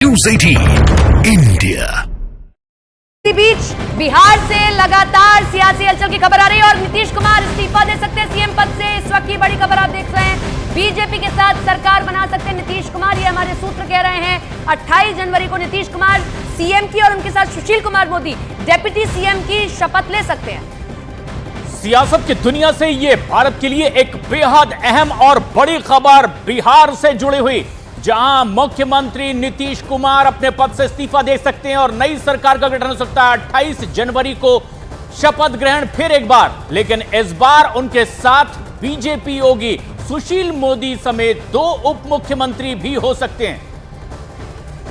News 18 India. इसी बीच बिहार से लगातार सियासी हलचल की खबर आ रही है और नीतीश कुमार इस्तीफा दे सकते हैं सीएम पद से। इस वक्त की बड़ी खबर आप देख रहे हैं, बीजेपी के साथ सरकार बना सकते हैं नीतीश कुमार, ये हमारे सूत्र कह रहे हैं। 28 जनवरी को नीतीश कुमार सीएम की और उनके साथ सुशील कुमार मोदी डिप्टी सीएम की शपथ ले सकते हैं। सियासत की दुनिया से ये भारत के लिए एक बेहद अहम और बड़ी खबर बिहार से जुड़ी हुई, जहां मुख्यमंत्री नीतीश कुमार अपने पद से इस्तीफा दे सकते हैं और नई सरकार का गठन हो सकता है। 28 जनवरी को शपथ ग्रहण फिर एक बार, लेकिन इस बार उनके साथ बीजेपी योगी सुशील मोदी समेत 2 उप मुख्यमंत्री भी हो सकते हैं।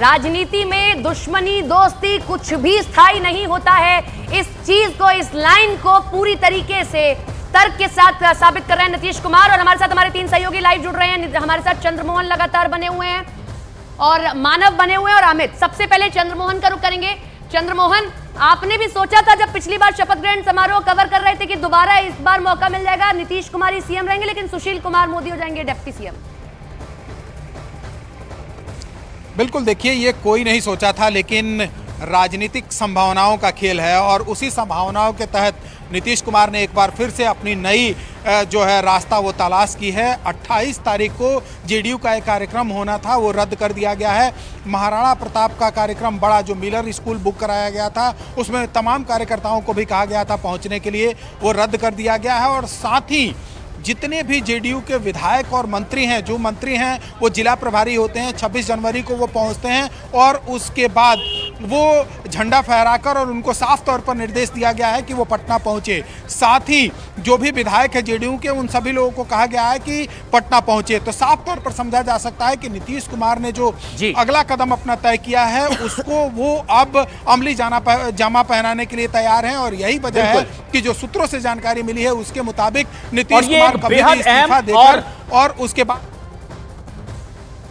राजनीति में दुश्मनी दोस्ती कुछ भी स्थायी नहीं होता है। इस चीज को, इस लाइन को पूरी तरीके से तर्क के साथ साबित कर रहे हैं नीतीश कुमार। और हमारे साथ हमारे 3 सहयोगी लाइव जुड़ रहे हैं। हमारे साथ चंद्रमोहन लगातार बने हुए हैं और मानव बने हुए हैं और अमित। सबसे पहले चंद्रमोहन का रुख करेंगे। चंद्रमोहन, आपने भी सोचा था जब पिछली बार शपथ ग्रहण समारोह कवर कर रहे थे कि दोबारा इस बार मौका मिल जाएगा, नीतीश कुमार ही सीएम रहेंगे, लेकिन सुशील कुमार मोदी हो जाएंगे डिप्टी सीएम? बिल्कुल, देखिए ये कोई नहीं सोचा था, लेकिन राजनीतिक संभावनाओं का खेल है और उसी संभावनाओं के तहत नीतीश कुमार ने एक बार फिर से अपनी नई जो है रास्ता वो तलाश की है। 28 तारीख को जेडीयू का एक कार्यक्रम होना था, वो रद्द कर दिया गया है। महाराणा प्रताप का कार्यक्रम बड़ा जो मिलर स्कूल बुक कराया गया था, उसमें तमाम कार्यकर्ताओं को भी कहा गया था पहुंचने के लिए, वो रद्द कर दिया गया है। और साथ ही जितने भी जेडीयू के विधायक और मंत्री हैं, जो मंत्री हैं वो जिला प्रभारी होते हैं, 26 जनवरी को वो पहुंचते हैं और उसके बाद वो झंडा फहराकर और उनको साफ तौर पर निर्देश दिया गया है कि वो पटना पहुंचे। साथ ही जो भी विधायक है जेडीयू के, उन सभी लोगों को कहा गया है कि पटना पहुंचे। तो साफ तौर पर समझा जा सकता है कि नीतीश कुमार ने जो अगला कदम अपना तय किया है उसको वो अब अमली जामा पहनाने के लिए तैयार हैं। और यही वजह है कि जो सूत्रों से जानकारी मिली है उसके मुताबिक नीतीश कुमार कभी भी इस्तीफा देकर और उसके बाद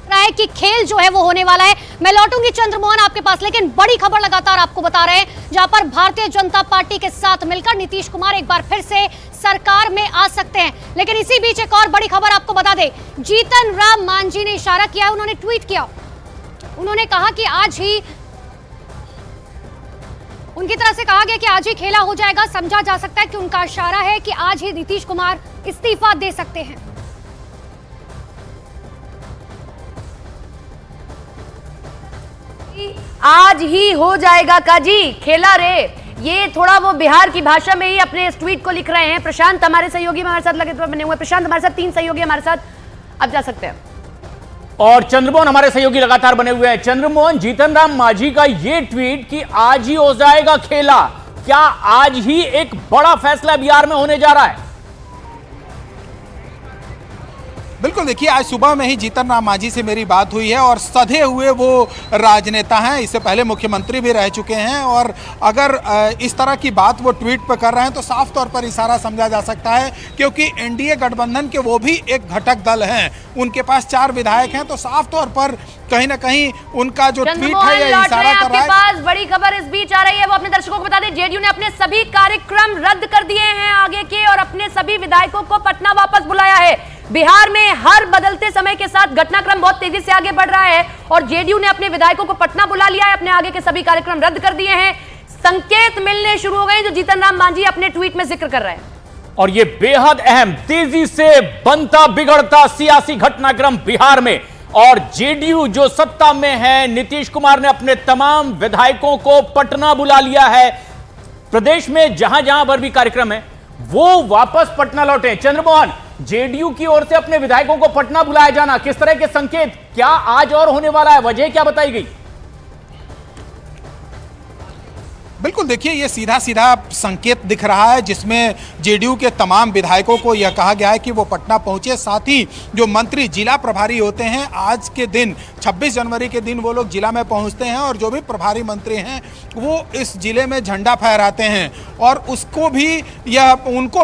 है कि खेल जो है वो होने वाला है। मैं लौटूंगी चंद्रमोहन आपके पास, लेकिन बड़ी खबर लगातार आपको बता रहे हैं, जहां पर भारतीय जनता पार्टी के साथ मिलकर नीतीश कुमार एक बार फिर से सरकार में आ सकते हैं। लेकिन इसी बीच एक और बड़ी खबर आपको बता दें, जीतन राम मांझी ने इशारा किया, उन्होंने ट्वीट किया, उन्होंने कहा कि आज ही उनकी तरफ से कहा गया कि आज ही खेला हो जाएगा। समझा जा सकता है कि उनका इशारा है कि आज ही नीतीश कुमार इस्तीफा दे सकते हैं। आज ही हो जाएगा काजी, खेला रे, ये थोड़ा वो बिहार की भाषा में ही अपने इस ट्वीट को लिख रहे हैं। प्रशांत हमारे सहयोगी हमारे साथ लगे बने हुए। प्रशांत, हमारे साथ 3 सहयोगी हमारे साथ, अब जा सकते हैं। और चंद्रमोहन हमारे सहयोगी लगातार बने हुए हैं। चंद्रमोहन, जीतन राम मांझी का ये ट्वीट कि आज ही हो जाएगा खेला, क्या आज ही एक बड़ा फैसला बिहार में होने जा रहा है? बिल्कुल, देखिए आज सुबह में ही जीतन राम मांझी से मेरी बात हुई है और सधे हुए वो राजनेता हैं, इससे पहले मुख्यमंत्री भी रह चुके हैं। और अगर इस तरह की बात वो ट्वीट पर कर रहे हैं तो साफ तौर पर इशारा समझा जा सकता है, क्योंकि एनडीए गठबंधन के वो भी एक घटक दल हैं, उनके पास 4 विधायक हैं। तो साफ तौर पर कहीं ना कहीं उनका जो ट्वीट है ये इशारा कर रहा है। पास बड़ी खबर इस बीच आ रही है, वो अपने दर्शकों को बता दें, जेडीयू ने अपने सभी कार्यक्रम रद्द कर दिए हैं आगे के और अपने सभी विधायकों को पटना वापस बुलाया है। बिहार में हर बदलते समय के साथ घटनाक्रम बहुत तेजी से आगे बढ़ रहा है और जेडीयू ने अपने विधायकों को पटना बुला लिया है, अपने आगे के सभी कार्यक्रम रद्द कर दिए हैं। संकेत मिलने शुरू हो गए जो जीतन राम मांझी अपने ट्वीट में जिक्र कर रहे हैं। और ये बेहद अहम, तेजी से बनता बिगड़ता सियासी घटनाक्रम बिहार में, और जेडीयू जो सत्ता में है, नीतीश कुमार ने अपने तमाम विधायकों को पटना बुला लिया है। प्रदेश में जहां जहां पर भी कार्यक्रम है वो वापस पटना लौटे। चंद्रमोहन, जेडीयू की ओर से अपने विधायकों को पटना बुलाया जाना, किस तरह के संकेत, क्या आज और होने वाला है, वजह क्या बताई गई? बिल्कुल, देखिए ये सीधा सीधा संकेत दिख रहा है, जिसमें जेडीयू के तमाम विधायकों को यह कहा गया है कि वो पटना पहुंचे। साथ ही जो मंत्री जिला प्रभारी होते हैं, आज के दिन 26 जनवरी के दिन वो लोग जिला में पहुंचते हैं और जो भी प्रभारी मंत्री हैं वो इस जिले में झंडा फहराते हैं और उनको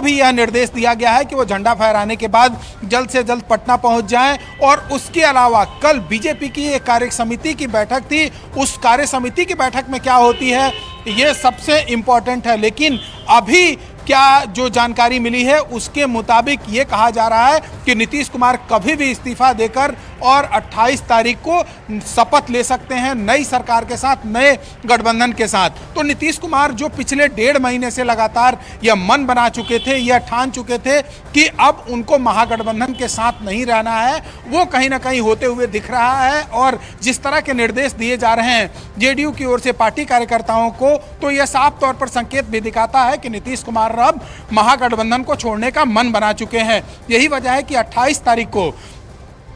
भी यह निर्देश दिया गया है कि वो झंडा फहराने के बाद जल्द से जल्द पटना पहुंच जाएं। और उसके अलावा कल बीजेपी की एक कार्य समिति की बैठक थी, उस कार्य समिति की बैठक में क्या होती है ये सबसे इम्पोर्टेंट है। लेकिन अभी क्या जो जानकारी मिली है उसके मुताबिक ये कहा जा रहा है कि नीतीश कुमार कभी भी इस्तीफा देकर और 28 तारीख को शपथ ले सकते हैं नई सरकार के साथ, नए गठबंधन के साथ। तो नीतीश कुमार जो पिछले 1.5 महीने से लगातार यह मन बना चुके थे, यह ठान चुके थे कि अब उनको महागठबंधन के साथ नहीं रहना है, वो कहीं ना कहीं होते हुए दिख रहा है। और जिस तरह के निर्देश दिए जा रहे हैं जेडीयू की ओर से पार्टी कार्यकर्ताओं को, तो यह साफ तौर पर संकेत भी दिखाता है कि नीतीश कुमार अब महागठबंधन को छोड़ने का मन बना चुके हैं। यही वजह है कि 28 तारीख को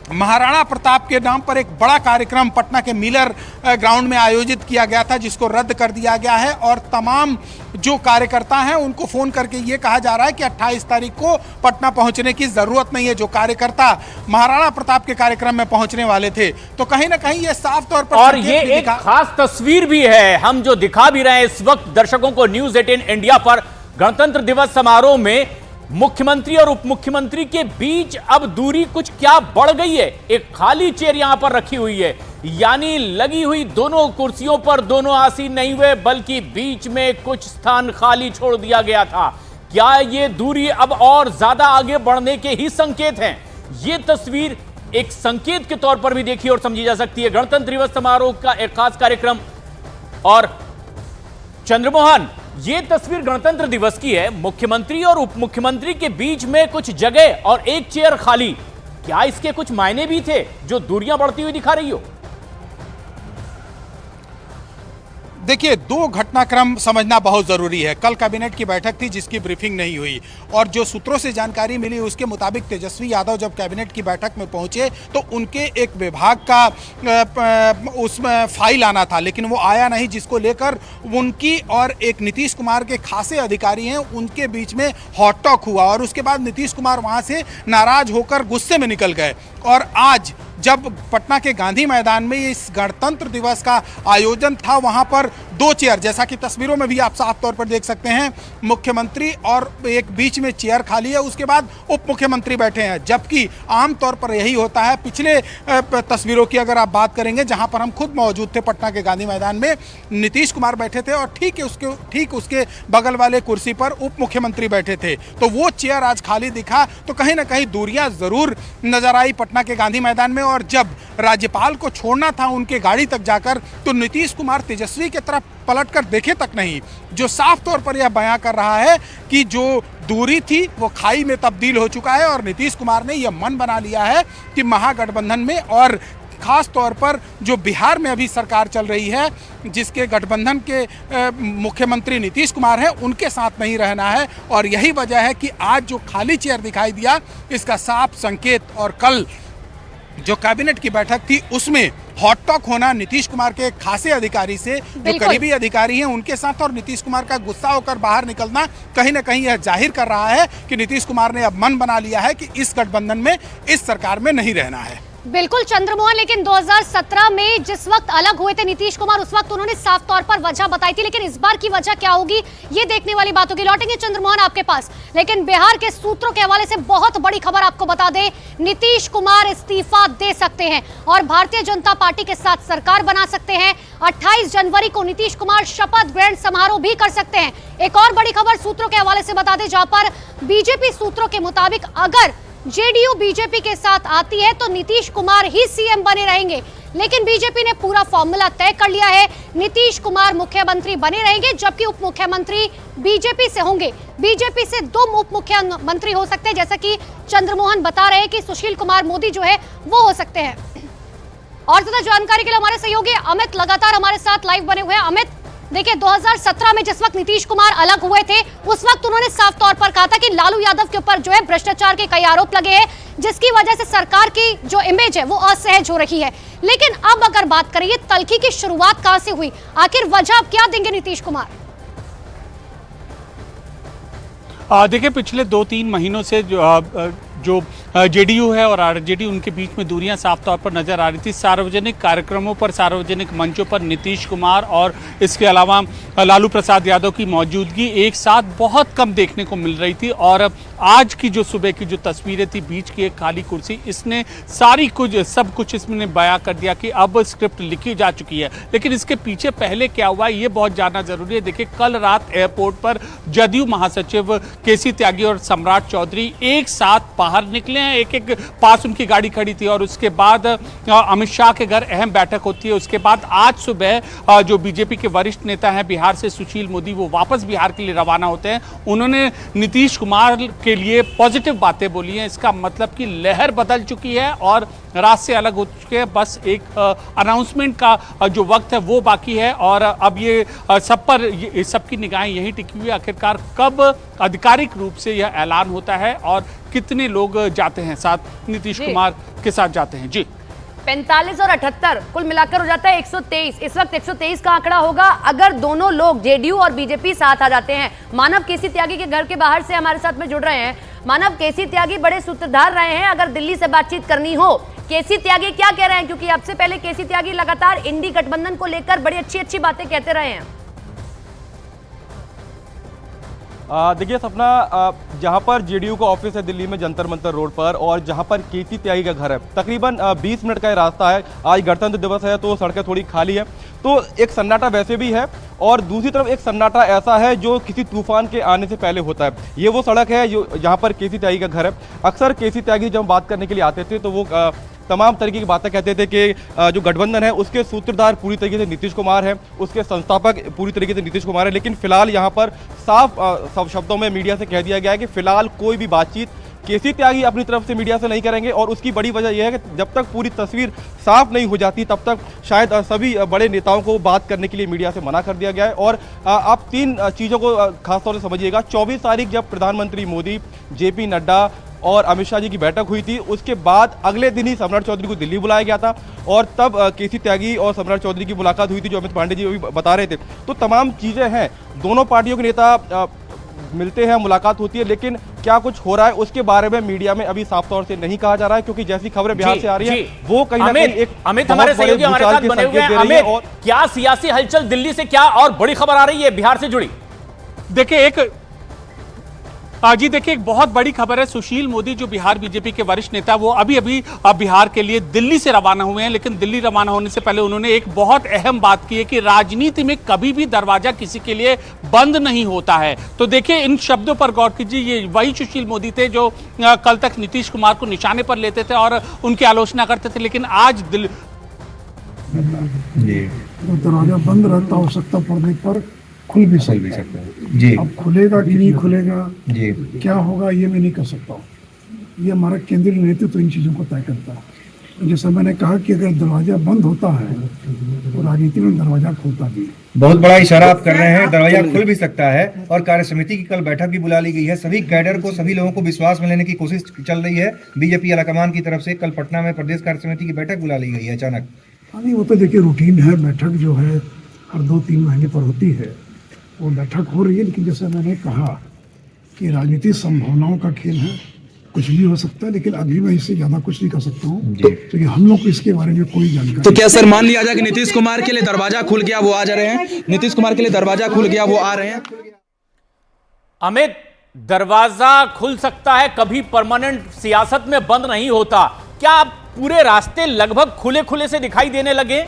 महाराणा प्रताप के नाम पर एक बड़ा कार्यक्रम पटना के मिलर ग्राउंड में आयोजित किया गया था, जिसको रद्द कर दिया गया है। और तमाम जो कार्यकर्ता हैं उनको फोन करके ये कहा जा रहा है कि 28 तारीख को पटना पहुंचने की जरूरत नहीं है, जो कार्यकर्ता महाराणा प्रताप के कार्यक्रम में पहुंचने वाले थे। तो कहीं ना कहीं ये साफ तौर पर, और ये एक खास तस्वीर भी है, हम जो दिखा भी रहे हैं इस वक्त दर्शकों को न्यूज 18 इंडिया पर, गणतंत्र दिवस समारोह में मुख्यमंत्री और उप मुख्यमंत्री के बीच अब दूरी कुछ क्या बढ़ गई है। एक खाली चेयर यहां पर रखी हुई है, यानी लगी हुई दोनों कुर्सियों पर दोनों आसीन नहीं हुए, बल्कि बीच में कुछ स्थान खाली छोड़ दिया गया था। क्या ये दूरी अब और ज्यादा आगे बढ़ने के ही संकेत हैं? ये तस्वीर एक संकेत के तौर पर भी देखी और समझी जा सकती है। गणतंत्र दिवस समारोह का एक खास कार्यक्रम और चंद्रमोहन, ये तस्वीर गणतंत्र दिवस की है, मुख्यमंत्री और उप मुख्यमंत्री के बीच में कुछ जगह और एक चेयर खाली। क्या इसके कुछ मायने भी थे जो दूरियां बढ़ती हुई दिखा रही हो? देखिए, दो घटनाक्रम समझना बहुत ज़रूरी है। कल कैबिनेट की बैठक थी जिसकी ब्रीफिंग नहीं हुई, और जो सूत्रों से जानकारी मिली उसके मुताबिक तेजस्वी यादव जब कैबिनेट की बैठक में पहुंचे तो उनके एक विभाग का उसमें फाइल आना था, लेकिन वो आया नहीं, जिसको लेकर उनकी और एक नीतीश कुमार के खासे अधिकारी हैं उनके बीच में हॉट टॉक हुआ। और उसके बाद नीतीश कुमार वहाँ से नाराज होकर गुस्से में निकल गए। और आज जब पटना के गांधी मैदान में इस गणतंत्र दिवस का आयोजन था, वहां पर दो चेयर, जैसा कि तस्वीरों में भी आप साफ तौर पर देख सकते हैं, मुख्यमंत्री और एक बीच में चेयर खाली है, उसके बाद उप मुख्यमंत्री बैठे हैं। जबकि आमतौर पर यही होता है। पिछले तस्वीरों की अगर आप बात करेंगे, जहां पर हम खुद मौजूद थे पटना के गांधी मैदान में, नीतीश कुमार बैठे थे और ठीक उसके बगल वाले कुर्सी पर उप मुख्यमंत्री बैठे थे। तो वो चेयर आज खाली दिखा, तो कहीं ना कहीं दूरियां जरूर नजर आई पटना के गांधी मैदान में। और जब राज्यपाल को छोड़ना था उनके गाड़ी तक जाकर, तो नीतीश कुमार तेजस्वी की तरफ पलटकर देखे तक नहीं, जो साफ तौर पर यह बयां कर रहा है कि जो दूरी थी वो खाई में तब्दील हो चुका है। और नीतीश कुमार ने यह मन बना लिया है कि महागठबंधन में, और खास तौर पर जो बिहार में अभी सरकार चल रही है, जिसके गठबंधन के मुख्यमंत्री नीतीश कुमार हैं, उनके साथ नहीं रहना है। और यही वजह है कि आज जो खाली चेयर दिखाई दिया, इसका साफ संकेत, और कल जो कैबिनेट की बैठक थी उसमें हॉट टॉक होना नीतीश कुमार के खासे अधिकारी से, जो करीबी अधिकारी हैं उनके साथ, और नीतीश कुमार का गुस्सा होकर बाहर निकलना कहीं ना कहीं यह जाहिर कर रहा है कि नीतीश कुमार ने अब मन बना लिया है कि इस गठबंधन में, इस सरकार में नहीं रहना है। बिल्कुल चंद्रमोहन, लेकिन 2017 में जिस वक्त अलग हुए थे नीतीश कुमार, उस वक्त उन्होंने साफ तौर पर वजह बताई थी, लेकिन इस बार की वजह क्या होगी ये देखने वाली बात होगी। लौटेंगे चंद्रमोहन आपके पास, लेकिन बिहार के सूत्रों के हवाले से बहुत बड़ी खबर आपको बता दें, नीतीश कुमार इस्तीफा दे सकते हैं और भारतीय जनता पार्टी के साथ सरकार बना सकते हैं। 28 जनवरी को नीतीश कुमार शपथ ग्रहण समारोह भी कर सकते हैं। एक और बड़ी खबर सूत्रों के हवाले से बता दें, जहां पर बीजेपी सूत्रों के मुताबिक अगर जेडीयू बीजेपी के साथ आती है तो नीतीश कुमार ही सीएम बने रहेंगे, लेकिन बीजेपी ने पूरा फॉर्मूला तय कर लिया है। नीतीश कुमार मुख्यमंत्री बने रहेंगे, जबकि उप मुख्यमंत्री बीजेपी से होंगे। बीजेपी से 2 उप मुख्यमंत्री हो सकते हैं, जैसा कि चंद्रमोहन बता रहे हैं कि सुशील कुमार मोदी जो है वो हो सकते हैं। और ज्यादा जानकारी के लिए हमारे सहयोगी अमित लगातार हमारे साथ लाइव बने हुए हैं। अमित, देखिए 2017 में जिस वक्त नीतीश कुमार अलग हुए थे, उस वक्त उन्होंने साफ तौर पर कहा था कि लालू यादव के ऊपर जो है भ्रष्टाचार के कई आरोप लगे हैं, जिसकी वजह से सरकार की जो इमेज है वो असहज हो रही है। लेकिन अब अगर बात करें, ये तल्खी की शुरुआत कहां से हुई, आखिर वजह क्या देंगे नीतीश कुमार? देखिए, पिछले 2-3 महीनों से जो जेडीयू है और आरजेडी, उनके बीच में दूरियां साफ तौर पर नजर आ रही थी। सार्वजनिक कार्यक्रमों पर, सार्वजनिक मंचों पर नीतीश कुमार और इसके अलावा लालू प्रसाद यादव की मौजूदगी एक साथ बहुत कम देखने को मिल रही थी। और आज की जो सुबह की जो तस्वीरें थी, बीच की एक खाली कुर्सी, इसने सब कुछ इसमें बयां कर दिया कि अब स्क्रिप्ट लिखी जा चुकी है। लेकिन इसके पीछे पहले क्या हुआ ये बहुत जानना जरूरी है। देखिए, कल रात एयरपोर्ट पर जदयू महासचिव केसी त्यागी और सम्राट चौधरी एक साथ बाहर निकले हैं हैं, एक एक पास उनकी गाड़ी खड़ी थी। और उसके बाद अमित शाह के घर अहम बैठक होती है। उसके बाद आज सुबह जो बीजेपी के वरिष्ठ नेता हैं बिहार से सुशील मोदी, वो वापस बिहार के लिए रवाना होते हैं। उन्होंने नीतीश कुमार के लिए पॉजिटिव बातें बोली हैं। इसका मतलब कि लहर बदल चुकी है और रात से अलग हो चुके हैं। बस एक अनाउंसमेंट का जो वक्त है वो बाकी है और अब ये सब पर सबकी निगाहें यही टिकी हुई है, आखिरकार कब आधिकारिक रूप से यह ऐलान होता है और कितने लोग जाते हैं साथ नीतीश कुमार के साथ जाते हैं। जी 45 और 78 कुल मिलाकर हो जाता है 123। इस वक्त 123 का आंकड़ा होगा अगर दोनों लोग जेडीयू और बीजेपी साथ आ जाते हैं। मानव केसी त्यागी के घर के बाहर से हमारे साथ में जुड़ रहे हैं। मानव, केसी त्यागी बड़े सूत्रधार रहे हैं अगर दिल्ली से बातचीत करनी हो। केसी त्यागी क्या कह रहे हैं, क्योंकि अब से पहले केसी त्यागी लगातार इंडी गठबंधन को लेकर बड़ी अच्छी अच्छी बातें कहते रहे हैं। देखिए सपना, जहां पर जेडीयू का ऑफिस है दिल्ली में जंतर मंतर रोड पर और जहां पर केसी त्यागी का घर है, तकरीबन 20 मिनट का रास्ता है। आज गणतंत्र दिवस है तो सड़कें थोड़ी खाली है, तो एक सन्नाटा वैसे भी है और दूसरी तरफ एक सन्नाटा ऐसा है जो किसी तूफान के आने से पहले होता है। ये वो सड़क है जो जहाँ पर केसी त्यागी का घर है। अक्सर केसी त्यागी जब बात करने के लिए आते थे तो वो तमाम तरीके की बातें कहते थे कि जो गठबंधन है उसके सूत्रधार पूरी तरीके से नीतीश कुमार है, उसके संस्थापक पूरी तरीके से नीतीश कुमार है। लेकिन फिलहाल यहाँ पर साफ शब्दों में मीडिया से कह दिया गया है कि फिलहाल कोई भी बातचीत केसी त्यागी अपनी तरफ से मीडिया से नहीं करेंगे और उसकी बड़ी वजह यह है कि जब तक पूरी तस्वीर साफ नहीं हो जाती तब तक शायद सभी बड़े नेताओं को बात करने के लिए मीडिया से मना कर दिया गया है। और आप तीन चीज़ों को खासतौर से समझिएगा। 24 तारीख जब प्रधानमंत्री मोदी, जेपी नड्डा और अमित शाह जी की बैठक हुई थी, उसके बाद अगले दिन ही सम्राट चौधरी को दिल्ली बुलाया गया था और तब केसी त्यागी और सम्राट चौधरी की मुलाकात हुई थी, जो अमित पांडे जी भी बता रहे थे। तो तमाम चीज़ें हैं, दोनों पार्टियों के नेता मिलते हैं, मुलाकात होती है, लेकिन क्या कुछ हो रहा है उसके बारे में मीडिया में अभी साफ तौर से नहीं कहा जा रहा है, क्योंकि जैसी खबरें बिहार से आ रही हैं वो कहीं ना कहीं एक अमित हमारे सहयोगी हमारे साथ बने हुए हैं। अमित, क्या सियासी हलचल दिल्ली से क्या और बड़ी खबर आ रही है बिहार से जुड़ी? देखिए देखिए एक बहुत बड़ी खबर है। सुशील मोदी जो बिहार बीजेपी के वरिष्ठ नेता, वो अभी बिहार के लिए दिल्ली से रवाना हुए हैं। लेकिन दिल्ली रवाना होने से पहले उन्होंने एक बहुत अहम बात की है कि राजनीति में कभी भी दरवाजा किसी के लिए बंद नहीं होता है। तो देखिए इन शब्दों पर गौर कीजिए। ये वही सुशील मोदी थे जो कल तक नीतीश कुमार को निशाने पर लेते थे और उनकी आलोचना करते थे, लेकिन आज दरवाजा बंद रहता, आवश्यकता पड़ने पर खुल भी सकता है जी। अब खुलेगा कि नहीं खुलेगा जी, क्या होगा ये मैं नहीं कर सकता हूँ। ये हमारा केंद्रीय नेतृत्व इन चीज़ों को तय करता है। जैसा मैंने कहा कि अगर दरवाजा बंद होता है तो राजनीति में दरवाजा खुलता भी। बहुत बड़ा इशारा आप कर रहे हैं, दरवाजा खुल भी सकता है। और कार्य समिति की कल बैठक भी बुला ली गई है। सभी कैडर को, सभी लोगों को विश्वास में लेने की कोशिश चल रही है बीजेपी आलाकमान की तरफ से। कल पटना में प्रदेश कार्य समिति की बैठक बुला ली गई है अचानक। नहीं, वो तो देखिए रूटीन है, बैठक जो है हर 2-3 महीने पर होती है, वो बैठक हो रही है। लेकिन जैसे मैंने कहा कि राजनीति संभावनाओं का खेल है, कुछ भी हो सकता है, लेकिन अभी मैं इससे ज्यादा कुछ नहीं कर सकता हूँ क्योंकि हम लोग को इसके बारे में कोई जानकारी। तो क्या सर मान लिया जाए कि नीतीश कुमार के लिए दरवाजा खुल गया, वो आ जा रहे हैं? नीतीश कुमार के लिए दरवाजा खुल गया, वो आ रहे हैं? अमित, दरवाजा खुल सकता है, कभी परमानेंट सियासत में बंद नहीं होता। क्या पूरे रास्ते लगभग खुले खुले से दिखाई देने लगे?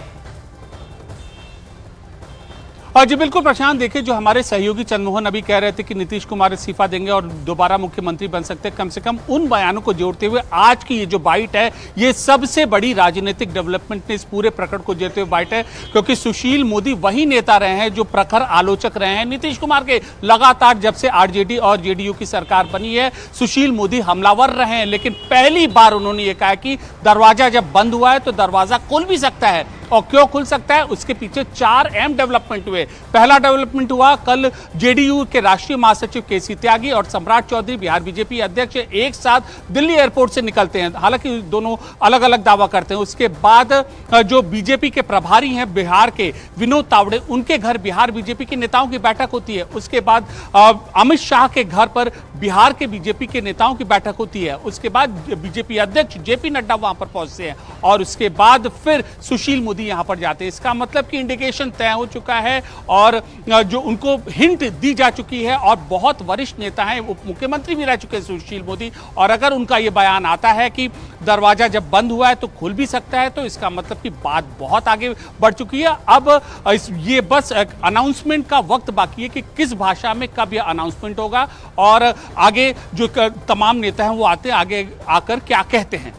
जी बिल्कुल प्रशांत, देखिए जो हमारे सहयोगी चंद्रमोहन अभी कह रहे थे कि नीतीश कुमार इस्तीफा देंगे और दोबारा मुख्यमंत्री बन सकते हैं, कम से कम उन बयानों को जोड़ते हुए आज की ये जो बाइट है ये सबसे बड़ी राजनीतिक डेवलपमेंट ने इस पूरे प्रकरण को जोड़ते हुए बाइट है। क्योंकि सुशील मोदी वही नेता रहे हैं जो प्रखर आलोचक रहे हैं नीतीश कुमार के। लगातार जब से आरजेडी और जेडीयू की सरकार बनी है सुशील मोदी हमलावर रहे हैं, लेकिन पहली बार उन्होंने ये कहा कि दरवाजा जब बंद हुआ है तो दरवाजा खुल भी सकता है। और क्यों खुल सकता है, उसके पीछे 4 अहम डेवलपमेंट हुए। पहला डेवलपमेंट हुआ, कल जेडीयू के राष्ट्रीय महासचिव केसी त्यागी और सम्राट चौधरी बिहार बीजेपी अध्यक्ष एक साथ दिल्ली एयरपोर्ट से निकलते हैं। हालांकि दोनों अलग अलग दावा करते हैं। उसके बाद जो बीजेपी के प्रभारी हैं बिहार के, विनोद तावड़े, उनके घर बिहार बीजेपी के नेताओं की बैठक होती है। उसके बाद अमित शाह के घर पर बिहार के बीजेपी के नेताओं की बैठक होती है। उसके बाद बीजेपी अध्यक्ष जेपी नड्डा वहां पर पहुंचते हैं और उसके बाद फिर सुशील मोदी मोदी यहां पर जाते हैं। इसका मतलब कि इंडिकेशन तय हो चुका है और जो उनको हिंट दी जा चुकी है, और बहुत वरिष्ठ नेता हैं, उप मुख्यमंत्री भी रह चुके हैं सुशील मोदी, और अगर उनका यह बयान आता है कि दरवाजा जब बंद हुआ है तो खुल भी सकता है, तो इसका मतलब कि बात बहुत आगे बढ़ चुकी है। अब ये बस अनाउंसमेंट का वक्त बाकी है कि किस भाषा में कब यह अनाउंसमेंट होगा और आगे जो तमाम नेता हैं वो आते हैं, आगे आकर क्या कहते हैं।